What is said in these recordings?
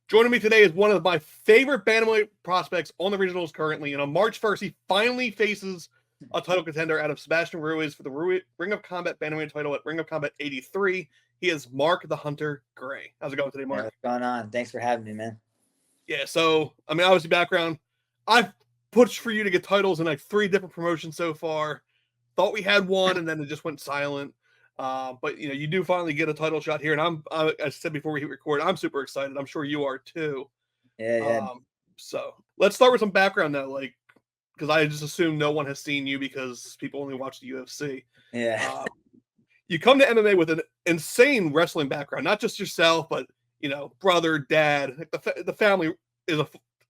Joining me today is one of my favorite Bantamweight prospects on the regionals currently, and on March 1st, he finally faces a title contender out of Sebastian Ruiz for the Ring of Combat Bantamweight title at Ring of Combat 83. He is Mark the Hunter Gray. How's it going today, Mark? Hey, what's going on? Thanks for having me, man. Yeah, so, obviously background, I've pushed for you to get titles in like 3 different promotions so far. Thought we had one, and then it just went silent. But you do finally get a title shot here, and I said before we hit record, I'm super excited. I'm sure you are too. Yeah. So let's start with some background though, because I just assume no one has seen you because people only watch the UFC. Yeah. You come to MMA with an insane wrestling background, not just yourself, but brother, dad. Like the family is a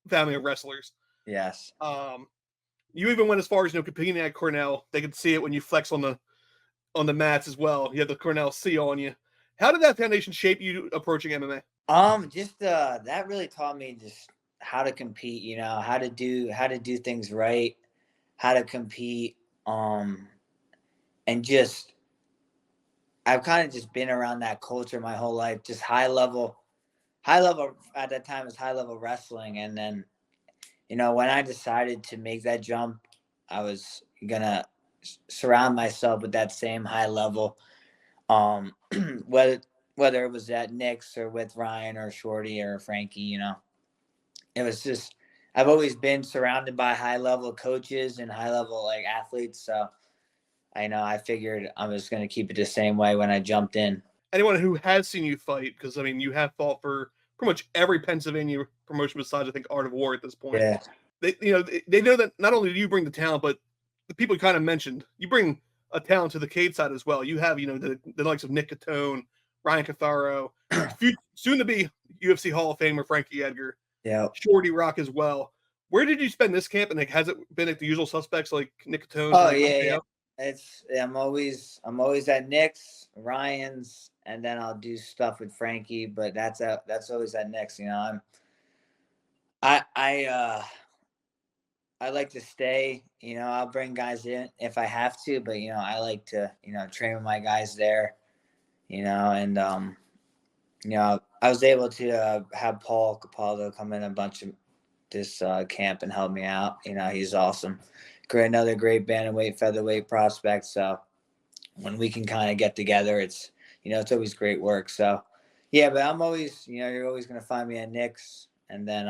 family of wrestlers. Yes. You even went as far as competing at Cornell. They could see it when you flex on the mats as well. You have the Cornell C on you. How did that foundation shape you approaching MMA? Just that really taught me just how to compete, how to do things right, how to compete. And just I've kind of just been around that culture my whole life, just high level at that time was high level wrestling. And then, when I decided to make that jump, I was gonna surround myself with that same high level. Whether it was at Nick's or with Ryan or Shorty or Frankie, it was just, I've always been surrounded by high level coaches and high level athletes. So I figured I was going to keep it the same way when I jumped in. Anyone who has seen you fight, because you have fought for pretty much every Pennsylvania promotion besides I think Art of War at this point. Yeah. They know that not only do you bring the talent, but the people you kind of mentioned, you bring a talent to the Cade side as well. You have the likes of Nick Catone, Ryan Catharo, soon to be UFC Hall of Famer Frankie Edgar, Shorty Rock as well. Where did you spend this camp? And has it been at the usual suspects like Nick Catone? Oh yeah. I'm always at Nick's, Ryan's, and then I'll do stuff with Frankie. But that's always at Nick's. I like to stay. I'll bring guys in if I have to, but I like to train with my guys there. And I was able to have Paul Capaldo come in a bunch of this camp and help me out. He's awesome. Another great bantamweight, featherweight prospect. So when we can kind of get together, it's it's always great work. So yeah, but I'm always you're always gonna find me at Nick's, and then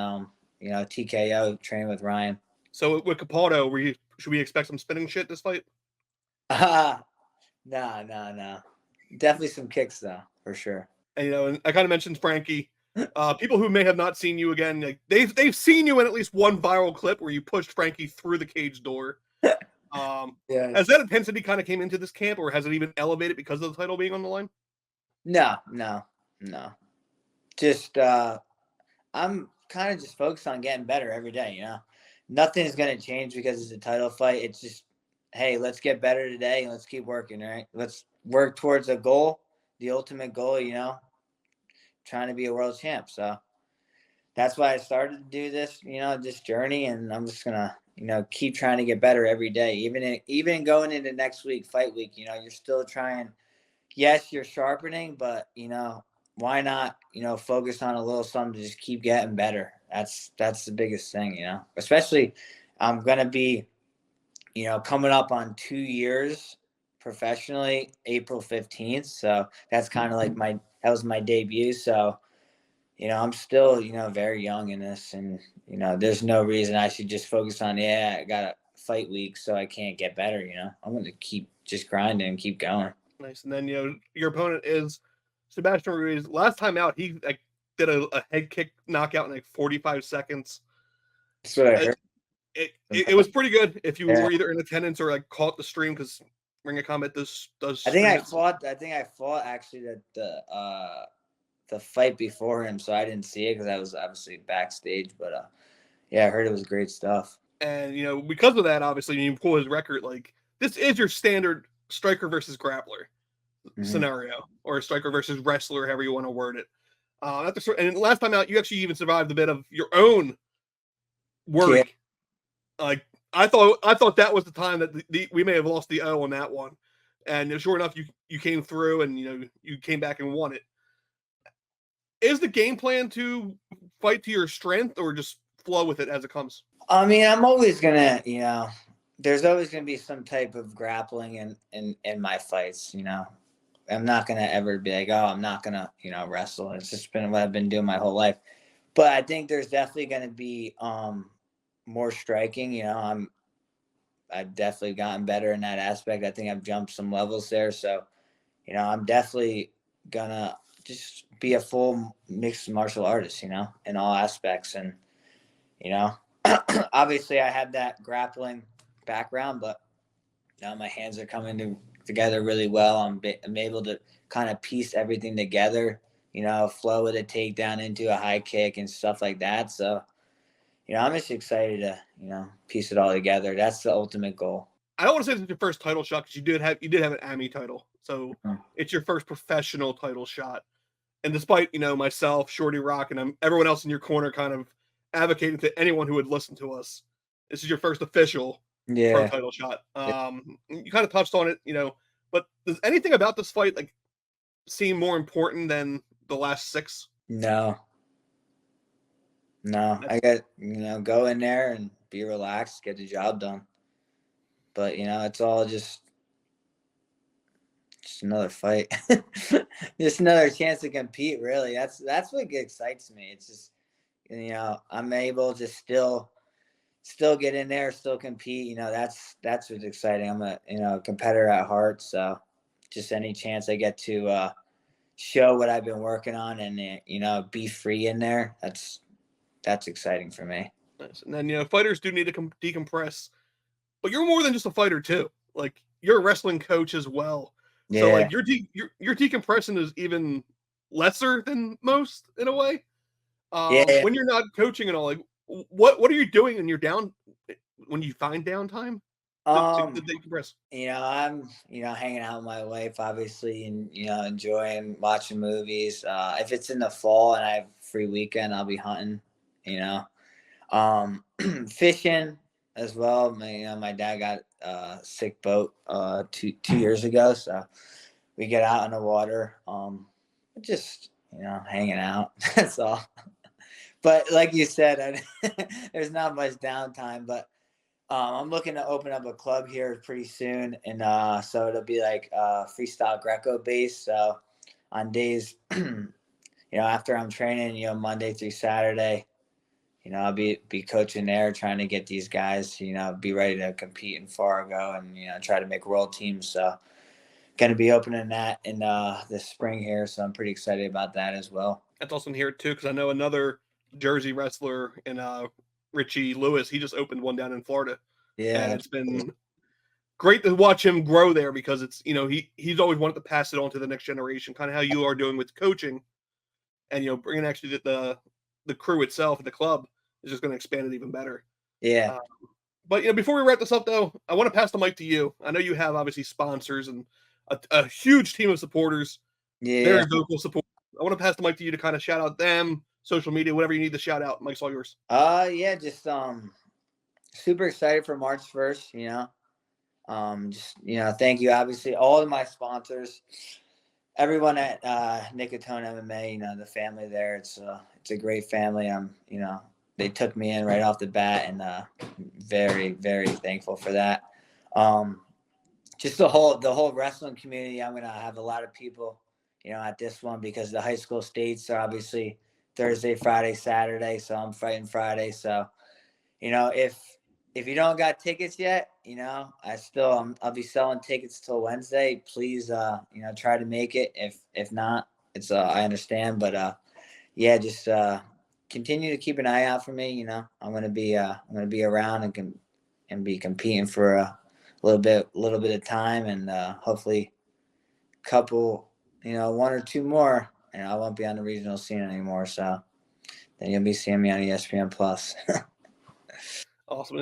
TKO training with Ryan. So with Capaldo, should we expect some spinning shit this fight? No. Definitely some kicks though, for sure. And and I kind of mentioned Frankie. People who may have not seen you again, they've seen you in at least one viral clip where you pushed Frankie through the cage door. Has that intensity kind of came into this camp, or has it even elevated because of the title being on the line? No. Just I'm kind of just focused on getting better every day. Nothing is going to change because it's a title fight. It's just, hey, let's get better today and let's keep working. Right? Let's work towards a goal, the ultimate goal. Trying to be a world champ. So that's why I started to do this, this journey. And I'm just going to, keep trying to get better every day. Even going into next week, fight week, you're still trying. Yes, you're sharpening, but, why not, focus on a little something to just keep getting better. That's the biggest thing, especially I'm going to be, coming up on 2 years professionally, April 15th. So that's kind of like that was my debut. So, I'm still, very young in this, and, there's no reason I should just focus on, I got a fight week, so I can't get better. I'm going to keep just grinding and keep going. Nice. And then, your opponent is Sebastian Ruiz. Last time out, he did a head kick knockout in 45 seconds. That's what I heard. It was pretty good if you were either in attendance or caught the stream, because Ring of Combat does. I think I fought actually the fight before him, so I didn't see it because I was obviously backstage. But I heard it was great stuff. And because of that, obviously, you pull his record. This is your standard striker versus grappler scenario, or striker versus wrestler, however you want to word it. And last time out, you actually even survived a bit of your own work. Yeah. I thought that was the time that we may have lost the O on that one, and sure enough, you came through and you came back and won it. Is the game plan to fight to your strength or just flow with it as it comes? I mean, I'm always gonna, there's always gonna be some type of grappling in my fights. I'm not gonna ever be like, oh, I'm not gonna, wrestle. It's just been what I've been doing my whole life. But I think there's definitely gonna be more striking. I've definitely gotten better in that aspect. I think I've jumped some levels there. So, I'm definitely gonna just be a full mixed martial artist, in all aspects. And, obviously I have that grappling background, but now my hands are coming together really well. I'm able to kind of piece everything together, flow with a takedown into a high kick and stuff like that. So, I'm just excited to, piece it all together. That's the ultimate goal. I don't want to say it's your first title shot because you did have an AMI title, so it's your first professional title shot. And despite myself, Shorty Rock, and everyone else in your corner kind of advocating to anyone who would listen to us, this is your first official pro title shot. You kind of touched on it, but does anything about this fight like seem more important than the last 6? No, I got go in there and be relaxed, get the job done. But it's all just another fight, just another chance to compete. Really, that's what excites me. It's just I'm able to still get in there, still compete. That's what's exciting. I'm a competitor at heart, so just any chance I get to show what I've been working on and be free in there, that's exciting for me. Nice. And then fighters do need to decompress, but you're more than just a fighter too. Like you're a wrestling coach as well. Yeah. So like your decompressing is even lesser than most in a way. When you're not coaching and all, like what are you doing in your when you find downtime to decompress? I'm hanging out with my wife obviously, and enjoying watching movies. If it's in the fall and I have free weekend, I'll be hunting. Fishing as well. My dad got a sick boat 2 years ago, so we get out on the water. Just hanging out. That's all. But like you said, there's not much downtime. But I'm looking to open up a club here pretty soon, and so it'll be like freestyle Greco based. So on days, after I'm training, Monday through Saturday, I'll be coaching there, trying to get these guys, be ready to compete in Fargo and try to make world teams. So going to be opening that in this spring here, so I'm pretty excited about that as well. That's awesome here too, because I know another Jersey wrestler in Richie Lewis. He just opened one down in Florida. Yeah, and it's been great to watch him grow there because it's he's always wanted to pass it on to the next generation, kind of how you are doing with coaching, and bringing actually the crew itself, the club is just going to expand it even better. Yeah. But before we wrap this up, though, I want to pass the mic to you. I know you have obviously sponsors and a huge team of supporters. Yeah. Very vocal support. I want to pass the mic to you to kind of shout out them, social media, whatever you need to shout out. Mike's all yours. Yeah, just super excited for March 1st. Just thank you, obviously, all of my sponsors, everyone at Nicotone MMA. The family there. It's a great family. They took me in right off the bat, and very, very thankful for that. Just the whole wrestling community. I'm gonna have a lot of people, at this one because the high school states are obviously Thursday, Friday, Saturday. So I'm fighting Friday. So, if you don't got tickets yet, I'll be selling tickets till Wednesday. Please, try to make it. If not, it's I understand, but just continue to keep an eye out for me. I'm gonna be around and be competing for a little bit of time, and hopefully couple, 1 or 2 more, and I won't be on the regional scene anymore. So then you'll be seeing me on ESPN Plus. Awesome.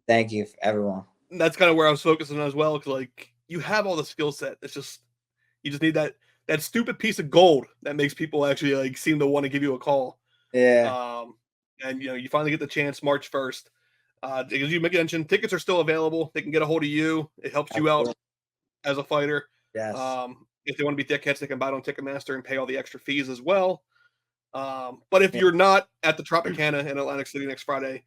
Thank you, everyone. That's kind of where I was focusing on as well, because you have all the skill set. It's just you just need that stupid piece of gold that makes people actually seem to want to give you a call. Yeah. And you finally get the chance March 1st. Because you mentioned tickets are still available. They can get a hold of you. It helps you out as a fighter. Yes. If they want to be dickheads, they can buy it on Ticketmaster and pay all the extra fees as well. But if you're not at the Tropicana in Atlantic City next Friday,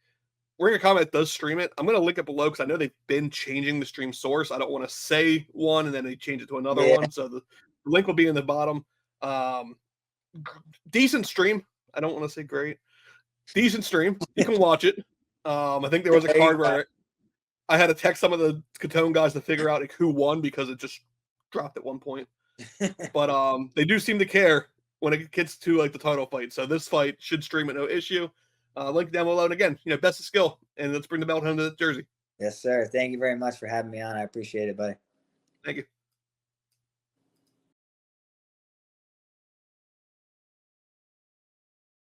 Ring of Combat does stream it. I'm going to link it below because I know they've been changing the stream source. I don't want to say one and then they change it to another one. So the link will be in the bottom. Decent stream. I don't want to say great. Decent stream. You can watch it. I think there was a card where I had to text some of the Catone guys to figure out like, who won because it just dropped at one point. But they do seem to care when it gets to like the title fight. So this fight should stream at no issue. Link down below. And again, best of skill. And let's bring the belt home to Jersey. Yes, sir. Thank you very much for having me on. I appreciate it, buddy. Thank you.